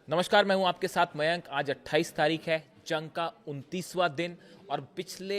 नमस्कार, मैं हूं आपके साथ मयंक। आज 28 तारीख है, जंग का 29वां दिन। और पिछले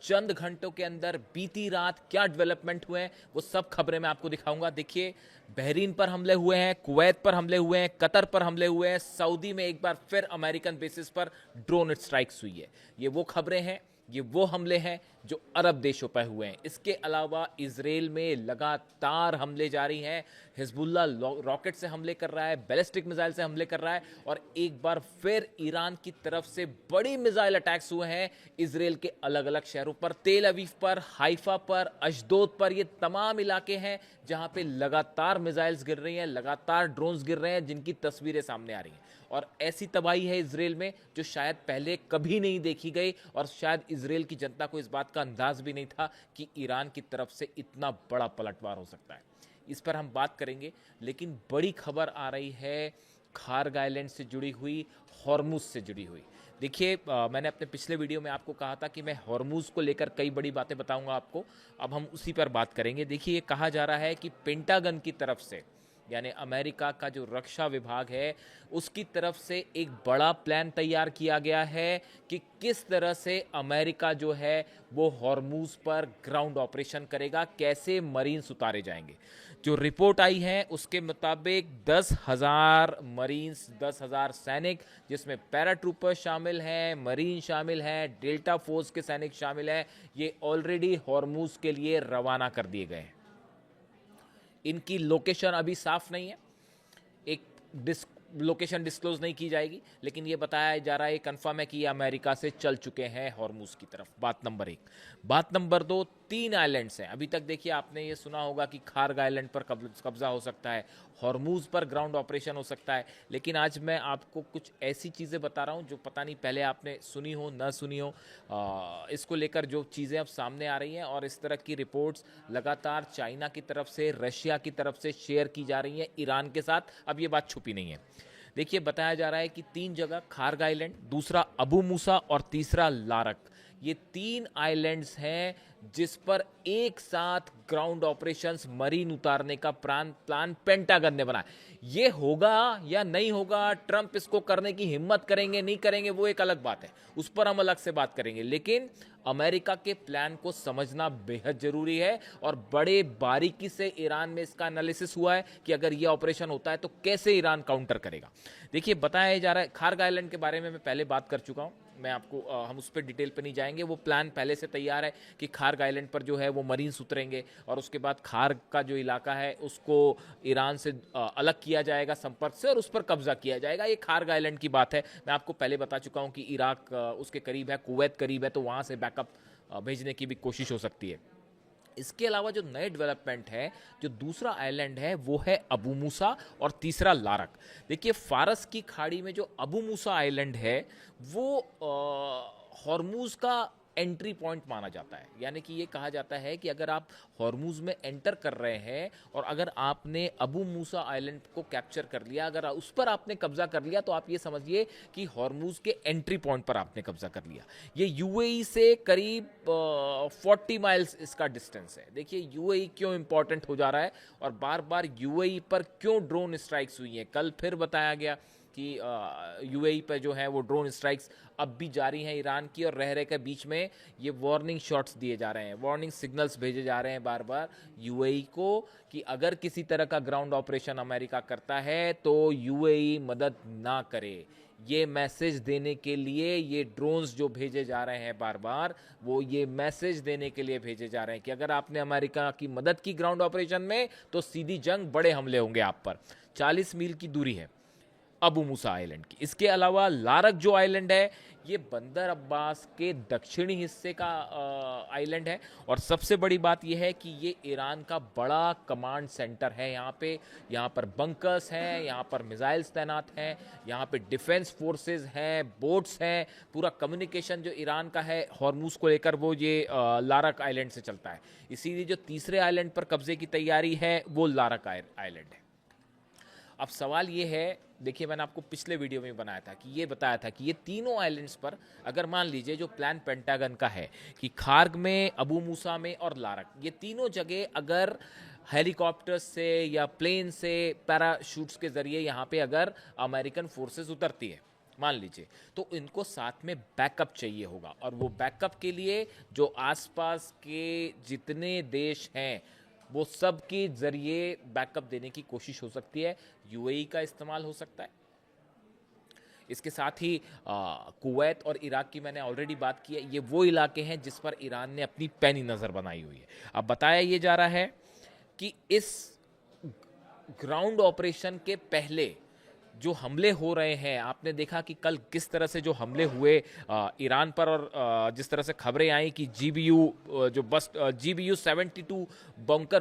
चंद घंटों के अंदर बीती रात क्या डेवलपमेंट हुए हैं वो सब खबरें मैं आपको दिखाऊंगा। देखिए, बहरीन पर हमले हुए हैं, कुवैत पर हमले हुए हैं, कतर पर हमले हुए हैं, सऊदी में एक बार फिर अमेरिकन बेसिस पर ड्रोन स्ट्राइक्स हुई है। ये वो खबरें हैं, ये वो हमले हैं जो अरब देशों पर हुए हैं। इसके अलावा इजराइल में लगातार हमले जारी हैं। हिजबुल्ला रॉकेट से हमले कर रहा है, बैलिस्टिक मिसाइल से हमले कर रहा है, और एक बार फिर ईरान की तरफ से बड़ी मिसाइल अटैक्स हुए हैं इजराइल के अलग अलग शहरों पर, तेल अवीव पर, हाइफा पर, अशदोद पर। ये तमाम इलाके हैं जहां पे लगातार मिसाइल्स गिर रही हैं, लगातार ड्रोन्स गिर रहे हैं, जिनकी तस्वीरें सामने आ रही हैं। और ऐसी तबाही है इजराइल में जो शायद पहले कभी नहीं देखी गई, और शायद इजराइल की जनता को इस बात का अंदाज भी नहीं था कि ईरान की तरफ से इतना बड़ा पलटवार हो सकता है। इस पर हम बात करेंगे, लेकिन बड़ी खबर आ रही है खार्ग आइलैंड से जुड़ी हुई, हॉर्मुज से जुड़ी हुई। देखिए, मैंने अपने पिछले वीडियो में आपको कहा था कि मैं हॉर्मुज को लेकर कई बड़ी बातें बताऊंगा आपको। अब हम उसी पर बात करेंगे। देखिए, ये कहा जा रहा है कि पेंटागन की तरफ से, यानी अमेरिका का जो रक्षा विभाग है, उसकी तरफ से एक बड़ा प्लान तैयार किया गया है कि किस तरह से अमेरिका जो है वो हॉर्मुज पर ग्राउंड ऑपरेशन करेगा, कैसे मरीन्स उतारे जाएंगे। जो रिपोर्ट आई है उसके मुताबिक 10,000 मरीन्स, 10,000 सैनिक, जिसमें पैराट्रूपर शामिल हैं, मरीन शामिल हैं, डेल्टा फोर्स के सैनिक शामिल हैं, ये ऑलरेडी हॉर्मुज के लिए रवाना कर दिए गए हैं। इनकी लोकेशन अभी साफ नहीं है, एक लोकेशन डिस्क्लोज नहीं की जाएगी, लेकिन ये बताया जा रहा है, कंफर्म है कि ये अमेरिका से चल चुके हैं हॉर्मुज की तरफ। बात नंबर एक। बात नंबर दो, 3 आइलैंड्स हैं अभी तक। देखिए, आपने ये सुना होगा कि खार्ग आइलैंड पर कब्जा हो सकता है, हॉर्मुज पर ग्राउंड ऑपरेशन हो सकता है, लेकिन आज मैं आपको कुछ ऐसी चीज़ें बता रहा हूँ जो पता नहीं पहले आपने सुनी हो ना सुनी हो। इसको लेकर जो चीज़ें अब सामने आ रही हैं, और इस तरह की रिपोर्ट्स लगातार चाइना की तरफ से, रशिया की तरफ से शेयर की जा रही हैं ईरान के साथ। अब ये बात छुपी नहीं है। देखिए, बताया जा रहा है कि 3 जगह, खार्ग आइलैंड, दूसरा अबू मूसा और तीसरा लारक, ये 3 आइलैंड्स हैं जिस पर एक साथ ग्राउंड ऑपरेशंस, मरीन उतारने का प्लान पेंटागन ने बनाया। ये होगा या नहीं होगा, ट्रंप इसको करने की हिम्मत करेंगे नहीं करेंगे, वो एक अलग बात है, उस पर हम अलग से बात करेंगे। लेकिन अमेरिका के प्लान को समझना बेहद जरूरी है, और बड़े बारीकी से ईरान में इसका एनालिसिस हुआ है कि अगर यह ऑपरेशन होता है तो कैसे ईरान काउंटर करेगा। देखिए, बताया जा रहा है, खार्ग आइलैंड के बारे में मैं पहले बात कर चुका हूं, मैं आपको हम उस पर डिटेल पे नहीं जाएंगे। वो प्लान पहले से तैयार है कि खार्ग आइलैंड पर जो है वो मरीन्स उतरेंगे, और उसके बाद खार्ग का जो इलाका है उसको ईरान से अलग किया जाएगा संपर्क से, और उस पर कब्जा किया जाएगा। ये खार्ग आइलैंड की बात है। मैं आपको पहले बता चुका हूँ कि इराक उसके करीब है, कुवैत करीब है, तो वहाँ से बैकअप भेजने की भी कोशिश हो सकती है। इसके अलावा जो नए डेवलपमेंट है, जो दूसरा आइलैंड है वो है अबू मूसा, और तीसरा लारक। देखिए, फारस की खाड़ी में जो अबू मूसा आइलैंड है वो हॉर्मुज का एंट्री पॉइंट माना जाता है। यानी कि ये कहा जाता है कि अगर आप हॉर्मुज में एंटर कर रहे हैं और अगर आपने अबू मूसा आइलैंड को कैप्चर कर लिया, अगर उस पर आपने कब्जा कर लिया, तो आप ये समझिए कि हॉर्मुज के एंट्री पॉइंट पर आपने कब्जा कर लिया। ये यूएई से करीब 40 माइल्स इसका डिस्टेंस है। देखिए, यूएई क्यों इंपॉर्टेंट हो जा रहा है, और बार बार यूएई पर क्यों ड्रोन स्ट्राइक्स हुई हैं। कल फिर बताया गया कि यूएई पर जो है वो ड्रोन स्ट्राइक्स अब भी जारी हैं ईरान की, और रह रहे के बीच में ये वार्निंग शॉट्स दिए जा रहे हैं, वार्निंग सिग्नल्स भेजे जा रहे हैं बार बार यूएई को कि अगर किसी तरह का ग्राउंड ऑपरेशन अमेरिका करता है तो यूएई मदद ना करे। ये मैसेज देने के लिए ये ड्रोन्स जो भेजे जा रहे हैं बार बार, वो ये मैसेज देने के लिए भेजे जा रहे हैं कि अगर आपने अमेरिका की मदद की ग्राउंड ऑपरेशन में तो सीधी जंग, बड़े हमले होंगे आप पर। 40 मील की दूरी है अबू मूसा आइलैंड की। इसके अलावा लारक जो आइलैंड है, ये बंदर अब्बास के दक्षिणी हिस्से का आइलैंड है, और सबसे बड़ी बात यह है कि ये ईरान का बड़ा कमांड सेंटर है। यहाँ पर बंकर्स हैं, यहाँ पर मिसाइल्स तैनात हैं, यहाँ पे डिफेंस फोर्सेस हैं, बोट्स हैं, पूरा कम्युनिकेशन जो ईरान का है हॉर्मुज को लेकर वो ये लारक आइलैंड से चलता है। इसीलिए जो तीसरे आइलैंड पर कब्जे की तैयारी है वो लारक आइलैंड है। अब सवाल ये है, देखिए, मैंने आपको पिछले वीडियो में बनाया था कि ये बताया था कि ये तीनों आइलैंड्स पर, अगर मान लीजिए जो प्लान पेंटागन का है कि खार्ग में, अबू मूसा में और लारक, ये तीनों जगह अगर हेलीकॉप्टर से या प्लेन से, पैराशूट्स के ज़रिए यहाँ पे अगर अमेरिकन फोर्सेस उतरती है मान लीजिए, तो इनको साथ में बैकअप चाहिए होगा। और वो बैकअप के लिए जो आसपास के जितने देश हैं वो सब के ज़रिए बैकअप देने की कोशिश हो सकती है। यूएई का इस्तेमाल हो सकता है। इसके साथ ही कुवैत और इराक की मैंने ऑलरेडी बात की है। ये वो इलाके हैं जिस पर ईरान ने अपनी पैनी नज़र बनाई हुई है। अब बताया ये जा रहा है कि इस ग्राउंड ऑपरेशन के पहले जो हमले हो रहे हैं, आपने देखा कि कल किस तरह से जो हमले हुए ईरान पर, और जिस तरह से खबरें आई कि GBU 72 बंकर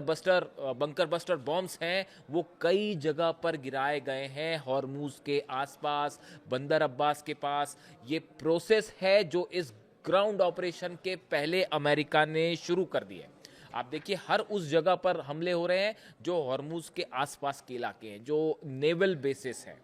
बस्टर बॉम्ब्स हैं वो कई जगह पर गिराए गए हैं हॉर्मूज के आसपास, बंदर अब्बास के पास। ये प्रोसेस है जो इस ग्राउंड ऑपरेशन के पहले अमेरिका ने शुरू कर दी है। आप देखिए हर उस जगह पर हमले हो रहे हैं जो हॉर्मूज के आसपास के इलाके हैं, जो नेवल बेसिस हैं।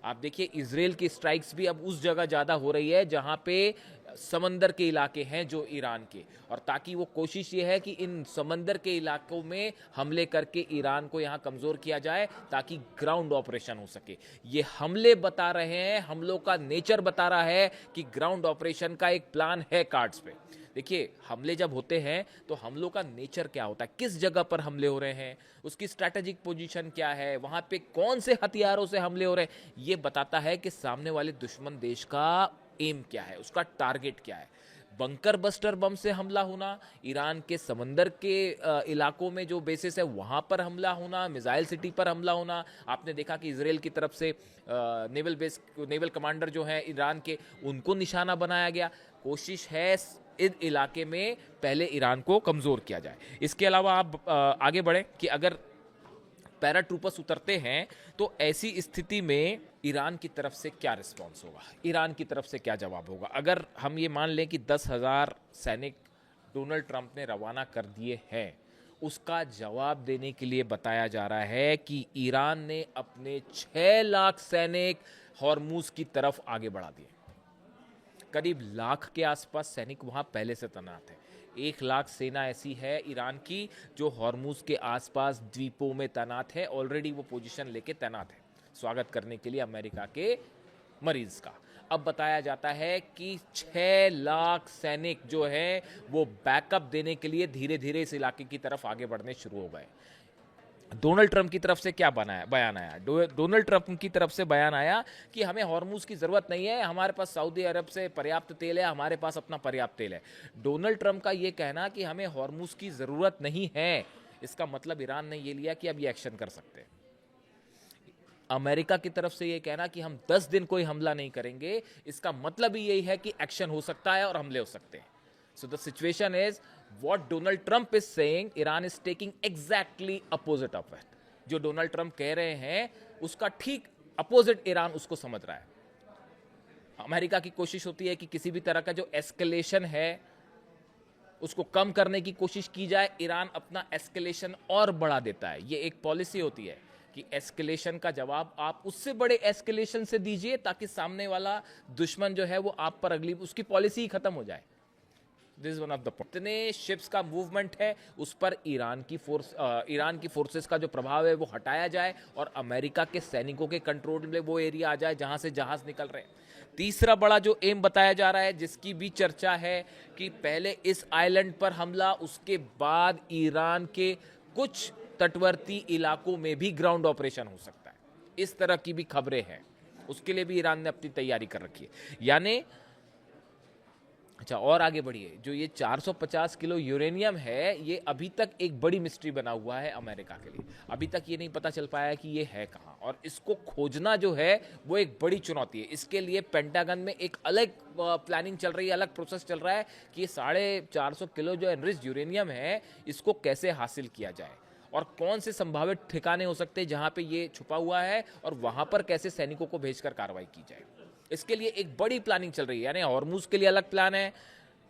आप देखिए इजराइल की स्ट्राइक्स भी अब उस जगह ज़्यादा हो रही है जहां पे समंदर के इलाके हैं जो ईरान के, और ताकि वो कोशिश ये है कि इन समंदर के इलाकों में हमले करके ईरान को यहाँ कमज़ोर किया जाए ताकि ग्राउंड ऑपरेशन हो सके। ये हमले बता रहे हैं, हमलों का नेचर बता रहा है कि ग्राउंड ऑपरेशन का एक प्लान है कार्ड्स पे। देखिए हमले जब होते हैं तो हमलों का नेचर क्या होता है, किस जगह पर हमले हो रहे हैं, उसकी स्ट्रैटेजिक पोजीशन क्या है, वहाँ पे कौन से हथियारों से हमले हो रहे हैं, ये बताता है कि सामने वाले दुश्मन देश का एम क्या है, उसका टारगेट क्या है। बंकर बस्टर बम से हमला होना, ईरान के समंदर के इलाकों में जो बेसिस है वहाँ पर हमला होना, मिसाइल सिटी पर हमला होना। आपने देखा कि इजराइल की तरफ से नेवल कमांडर जो हैं ईरान के, उनको निशाना बनाया गया। कोशिश है इस इलाके में पहले ईरान को कमज़ोर किया जाए। इसके अलावा आप आगे बढ़ें कि अगर पैराट्रूपर्स उतरते हैं तो ऐसी स्थिति में ईरान की तरफ से क्या रिस्पॉन्स होगा, ईरान की तरफ से क्या जवाब होगा। अगर हम ये मान लें कि 10,000 सैनिक डोनाल्ड ट्रंप ने रवाना कर दिए हैं, उसका जवाब देने के लिए बताया जा रहा है कि ईरान ने अपने 6 लाख सैनिक हॉर्मूज की तरफ आगे बढ़ा दिए। करीब लाख के आसपास सैनिक वहाँ पहले से तैनात है। 1 लाख सेना ऐसी है ईरान की जो हॉर्मूज के आसपास द्वीपों में तैनात है, ऑलरेडी वो पोजीशन लेके तैनात है स्वागत करने के लिए अमेरिका के मरीज का। अब बताया जाता है कि 6 लाख सैनिक जो है वो बैकअप देने के लिए धीरे धीरे इस इलाके की तरफ आगे बढ़ने शुरू हो गए। डोनाल्ड ट्रंप की तरफ से क्या बयान आया, डोनाल्ड ट्रंप की तरफ से बयान आया कि हमें हॉर्मूज की ज़रूरत नहीं है, हमारे पास सऊदी अरब से पर्याप्त तेल है, हमारे पास अपना पर्याप्त तेल है। डोनाल्ड ट्रंप का ये कहना कि हमें हॉर्मूज की ज़रूरत नहीं है, इसका मतलब ईरान ने ये लिया कि अब ये एक्शन कर सकते हैं। अमेरिका की तरफ से ये कहना कि हम 10 दिन कोई हमला नहीं करेंगे, इसका मतलब ही यही है कि एक्शन हो सकता है और हमले हो सकते हैं। So the situation is what Donald Trump is saying, Iran is taking exactly opposite of it. जो डोनाल्ड ट्रंप कह रहे हैं उसका ठीक अपोजिट ईरान उसको समझ रहा है। अमेरिका की कोशिश होती है कि किसी भी तरह का जो एस्केलेशन है उसको कम करने की कोशिश की जाए, ईरान अपना एस्केलेशन और बढ़ा देता है। ये एक पॉलिसी होती है कि एस्केलेशन का जवाब आप उससे बड़े एस्केलेशन से दीजिए ताकि सामने वाला दुश्मन जो है वो आप पर अगली उसकी पॉलिसी ही खत्म हो जाए। This one of the point. इतने शिप्स का मूवमेंट है उस पर ईरान की फोर्सेस का जो प्रभाव है वो हटाया जाए और अमेरिका के सैनिकों के कंट्रोल में वो एरिया आ जाए जहां से जहाज निकल रहे हैं। तीसरा बड़ा जो एम बताया जा रहा है, जिसकी भी चर्चा है कि पहले इस आइलैंड पर हमला, उसके बाद ईरान के कुछ तटवर्ती इलाकों में भी ग्राउंड ऑपरेशन हो सकता है। इस तरह की भी खबरें हैं, उसके लिए भी ईरान ने अपनी तैयारी कर रखी है। यानी अच्छा और आगे बढ़िए, जो ये 450 किलो यूरेनियम है ये अभी तक एक बड़ी मिस्ट्री बना हुआ है अमेरिका के लिए। अभी तक ये नहीं पता चल पाया कि ये है कहाँ, और इसको खोजना जो है वो एक बड़ी चुनौती है। इसके लिए पेंटागन में एक अलग प्लानिंग चल रही है, अलग प्रोसेस चल रहा है कि ये 450 किलो जो एनरिच्ड यूरेनियम है इसको कैसे हासिल किया जाए और कौन से संभावित ठिकाने हो सकते हैं जहाँ पे ये छुपा हुआ है और वहाँ पर कैसे सैनिकों को भेजकर कार्रवाई की जाए। इसके लिए एक बड़ी प्लानिंग चल रही है। यानी हॉर्मूज के लिए अलग प्लान है,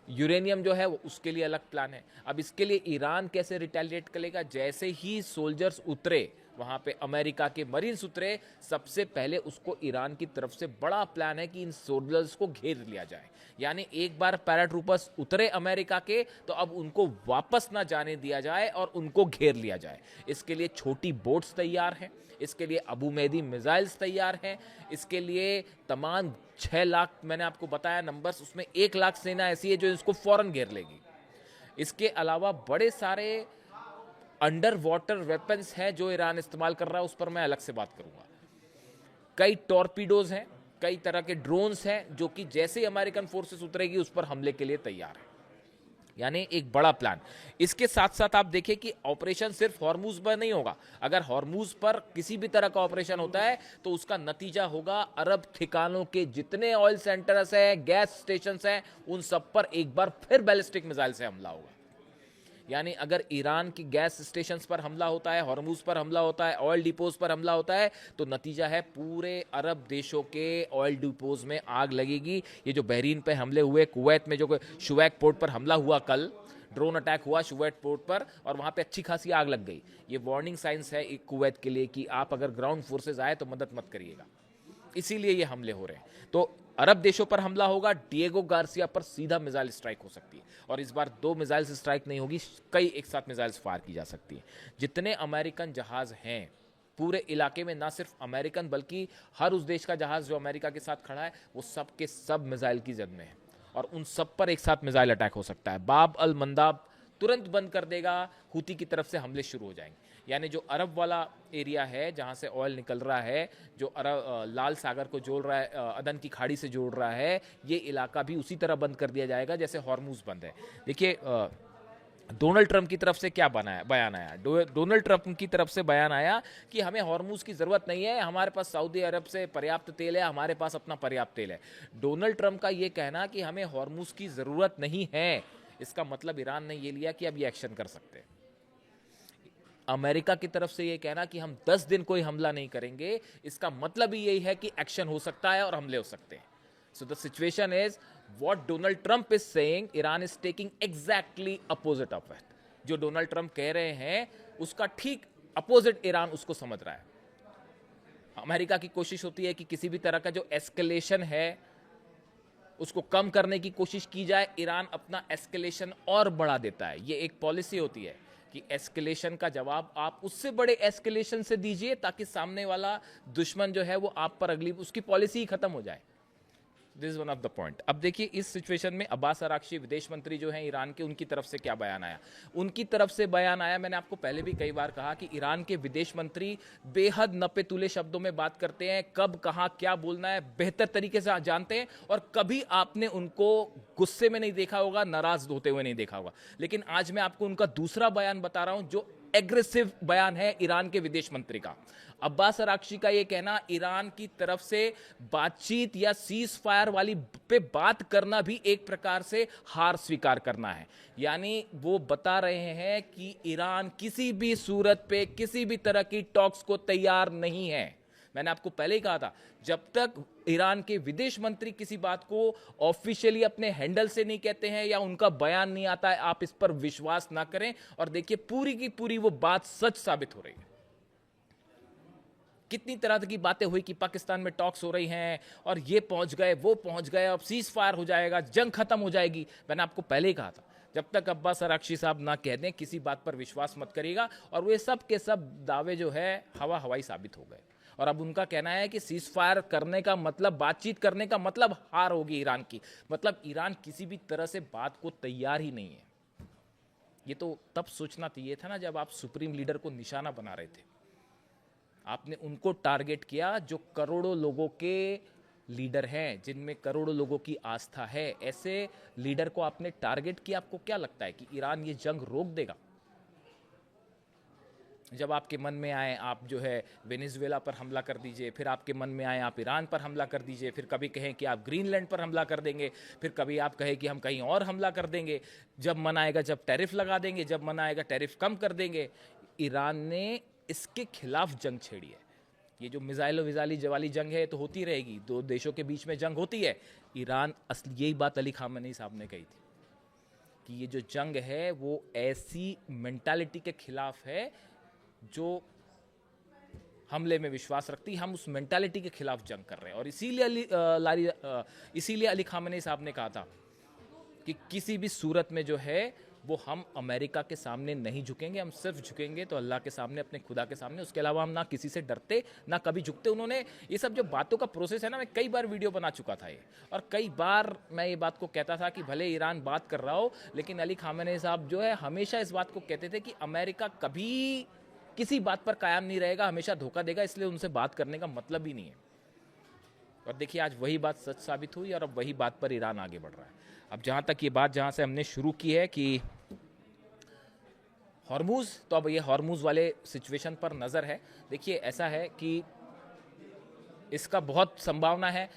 यूरेनियम जो है वो उसके लिए अलग प्लान है। अब इसके लिए ईरान कैसे रिटेलिएट करेगा, जैसे ही सोल्जर्स उतरे वहाँ पे अमेरिका के मरीन्स उतरे। सबसे पहले उसको ईरान की तरफ से बड़ा प्लान है कि इन सोल्जर्स को घेर लिया जाए, यानी एक बार पैराट्रूपर्स उतरे अमेरिका के तो अब उनको वापस ना जाने दिया जाए और उनको घेर लिया जाए। इसके लिए छोटी बोट्स तैयार हैं, इसके लिए अबू मेहदी मिसाइल्स तैयार हैं, इसके लिए तमाम 6 लाख मैंने आपको बताया नंबर्स, उसमें 1 लाख सेना ऐसी है जो इसको फौरन घेर लेगी। इसके अलावा बड़े सारे अंडर वाटर वेपन्स हैं जो ईरान इस्तेमाल कर रहा है, उस पर मैं अलग से बात करूंगा। कई टॉर्पीडोज हैं, कई तरह के ड्रोन्स हैं जो कि जैसे ही अमेरिकन फोर्सेस उतरेगी उस पर हमले के लिए तैयार है, यानी एक बड़ा प्लान। इसके साथ साथ आप देखिए कि ऑपरेशन सिर्फ हॉर्मूज पर नहीं होगा। अगर हॉर्मूज पर किसी भी तरह का ऑपरेशन होता है तो उसका नतीजा होगा अरब ठिकानों के जितने ऑयल सेंटर्स हैं, गैस स्टेशंस हैं, उन सब पर एक बार फिर बैलिस्टिक मिसाइल से हमला होगा। यानी अगर ईरान की गैस स्टेशंस पर हमला होता है, हॉर्मूज पर हमला होता है, ऑयल डिपोज पर हमला होता है, तो नतीजा है पूरे अरब देशों के ऑयल डिपोज में आग लगेगी। ये जो बहरीन पे हमले हुए, कुवैत में जो शुवैक पोर्ट पर हमला हुआ, कल ड्रोन अटैक हुआ शुवैक पोर्ट पर और वहां पे अच्छी खासी आग लग गई। ये वार्निंग साइंस है कुवैत के लिए कि आप अगर ग्राउंड फोर्सेज आए तो मदद मत करिएगा, इसीलिए ये हमले हो रहे हैं। तो अरब देशों पर हमला होगा, डिएगो गार्सिया पर सीधा मिसाइल स्ट्राइक हो सकती है और इस बार 2 मिसाइल स्ट्राइक नहीं होगी, कई एक साथ मिसाइल्स फायर की जा सकती है। जितने अमेरिकन जहाज हैं पूरे इलाके में, ना सिर्फ अमेरिकन बल्कि हर उस देश का जहाज जो अमेरिका के साथ खड़ा है, वो सब के सब मिसाइल की जद में है और उन सब पर एक साथ मिसाइल अटैक हो सकता है। बाब अल मंदाब तुरंत बंद कर देगा, हूती की तरफ से हमले शुरू हो जाएंगे। यानी जो अरब वाला एरिया है जहां से ऑयल निकल रहा है, जो अरब लाल सागर को जोड़ रहा है, अदन की खाड़ी से जोड़ रहा है, ये इलाका भी उसी तरह बंद कर दिया जाएगा जैसे हॉर्मूज बंद है। देखिए डोनाल्ड ट्रंप की तरफ से क्या बयान आया। डोनाल्ड ट्रंप की तरफ से बयान आया कि हमें हॉर्मूज की ज़रूरत नहीं है, हमारे पास सऊदी अरब से पर्याप्त तेल है, हमारे पास अपना पर्याप्त तेल है। डोनाल्ड ट्रंप का ये कहना कि हमें हॉर्मूज की ज़रूरत नहीं है, इसका मतलब ईरान ने ये लिया कि अब ये एक्शन कर सकते हैं। अमेरिका की तरफ से ये कहना कि हम 10 दिन कोई हमला नहीं करेंगे, इसका मतलब ही यही है कि एक्शन हो सकता है और हमले हो सकते हैं। So the situation is what Donald Trump is saying, Iran is taking exactly opposite of it. जो डोनाल्ड ट्रंप कह रहे हैं उसका ठीक अपोजिट ईरान उसको समझ रहा है। अमेरिका की कोशिश होती है कि किसी भी तरह का जो एस्केलेशन है उसको कम करने की कोशिश की जाए, ईरान अपना एस्केलेशन और बढ़ा देता है। ये एक पॉलिसी होती है कि एस्केलेशन का जवाब आप उससे बड़े एस्केलेशन से दीजिए ताकि सामने वाला दुश्मन जो है वो आप पर अगली उसकी पॉलिसी ही खत्म हो जाए। This is one of the point. अब देखिए इस सिचुएशन में अब्बास अराक्ची विदेश मंत्री जो हैं ईरान के, उनकी तरफ से क्या बयान आया। उनकी तरफ से बयान आया, मैंने आपको पहले भी कई बार कहा कि ईरान के विदेश मंत्री बेहद नपे तुले शब्दों में बात करते हैं, कब कहाँ क्या बोलना है बेहतर तरीके से जानते हैं, और कभी आपने उनको गुस्से में नहीं देखा होगा, नाराज होते हुए नहीं देखा होगा। लेकिन आज मैं आपको उनका दूसरा बयान बता रहा हूं जो एग्रेसिव बयान है ईरान के विदेश मंत्री का। अब्बास अराक्ची का यह कहना, ईरान की तरफ से बातचीत या सीज फायर वाली पे बात करना भी एक प्रकार से हार स्वीकार करना है। यानी वो बता रहे हैं कि ईरान किसी भी सूरत पे किसी भी तरह की टॉक्स को तैयार नहीं है। मैंने आपको पहले ही कहा था, जब तक ईरान के विदेश मंत्री किसी बात को ऑफिशियली अपने हैंडल से नहीं कहते हैं या उनका बयान नहीं आता है, आप इस पर विश्वास ना करें। और देखिए पूरी की पूरी वो बात सच साबित हो रही है। कितनी तरह की बातें हुई कि पाकिस्तान में टॉक्स हो रही हैं और ये पहुंच गए वो पहुंच गए, अब सीज फायर हो जाएगा, जंग खत्म हो जाएगी। मैंने आपको पहले ही कहा था, जब तक अब्बास अराक्ची साहब ना कह दें किसी बात पर विश्वास मत करिएगा। और वे सब के सब दावे जो है हवाई साबित हो गए। और अब उनका कहना है कि सीज फायर करने का मतलब, बातचीत करने का मतलब हार होगी ईरान की। मतलब ईरान किसी भी तरह से बात को तैयार ही नहीं है। ये तो तब सोचना चाहिए था ना जब आप सुप्रीम लीडर को निशाना बना रहे थे। आपने उनको टारगेट किया जो करोड़ों लोगों के लीडर हैं, जिनमें करोड़ों लोगों की आस्था है। ऐसे लीडर को आपने टारगेट किया। आपको क्या लगता है कि ईरान ये जंग रोक देगा? जब आपके मन में आए आप जो है वेनेजुएला पर हमला कर दीजिए, फिर आपके मन में आए आप ईरान पर हमला कर दीजिए, फिर कभी कहें कि आप ग्रीनलैंड पर हमला कर देंगे, फिर कभी आप कहें कि हम कहीं और हमला कर देंगे। जब मन आएगा जब टैरिफ लगा देंगे, जब मन आएगा टैरिफ कम कर देंगे। ईरान ने इसके खिलाफ जंग छेड़ी है। ये जो मिसाइलो विजाली जवाली जंग है तो होती रहेगी, दो देशों के बीच में जंग होती है। ईरान असली, यही बात अली खामेनी साहब ने कही थी कि ये जो जंग है वो ऐसी मेंटालिटी के खिलाफ है जो हमले में विश्वास रखती है। हम उस मेंटालिटी के खिलाफ जंग कर रहे हैं और इसीलिए अली खामेनी साहब ने कहा था कि किसी भी सूरत में जो है वो हम अमेरिका के सामने नहीं झुकेंगे, हम सिर्फ झुकेंगे तो अल्लाह के सामने, अपने खुदा के सामने। उसके अलावा हम ना किसी से डरते ना कभी झुकते। उन्होंने ये सब जो बातों का प्रोसेस है ना, मैं कई बार वीडियो बना चुका था ये, और कई बार मैं ये बात को कहता था कि भले ईरान बात कर रहा हो, लेकिन अली खामेनी साहब जो है हमेशा इस बात को कहते थे कि अमेरिका कभी किसी बात पर कायम नहीं रहेगा, हमेशा धोखा देगा, इसलिए उनसे बात करने का मतलब ही नहीं है। और देखिए आज वही बात सच साबित हुई और अब वही बात पर ईरान आगे बढ़ रहा है। अब जहाँ तक ये बात जहाँ से हमने शुरू की है कि हॉर्मूज़, तो अब ये हॉर्मूज़ वाले सिचुएशन पर नज़र है। देखिए ऐसा है कि इसका बहुत संभावना है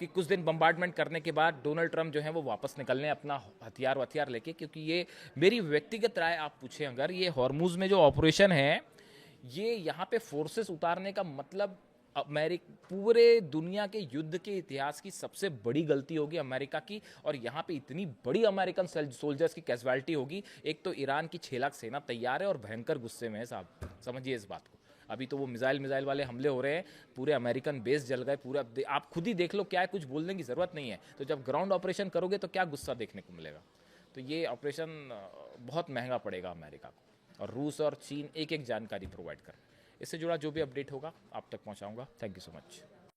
कि कुछ दिन बम्बार्डमेंट करने के बाद डोनाल्ड ट्रंप जो है वो वापस निकलने अपना हथियार लेके, क्योंकि ये मेरी व्यक्तिगत राय आप पूछें अगर, ये हॉर्मूज़ में जो ऑपरेशन है ये यहाँ पे फोर्सेस उतारने का मतलब पूरे दुनिया के युद्ध के इतिहास की सबसे बड़ी गलती होगी अमेरिका की। और यहाँ पे इतनी बड़ी अमेरिकन सोल्जर्स की कैजुअलिटी होगी। एक तो ईरान की 6 लाख सेना तैयार है और भयंकर गुस्से में है साहब, समझिए इस बात को। अभी तो वो मिसाइल वाले हमले हो रहे हैं, पूरे अमेरिकन बेस जल गए, पूरा आप खुद ही देख लो, क्या है, कुछ बोलने की ज़रूरत नहीं है। तो जब ग्राउंड ऑपरेशन करोगे तो क्या गुस्सा देखने को मिलेगा। तो ये ऑपरेशन बहुत महंगा पड़ेगा अमेरिका को, और रूस और चीन एक एक जानकारी प्रोवाइड कर। इससे जुड़ा जो भी अपडेट होगा आप तक पहुंचाऊंगा। Thank you so much.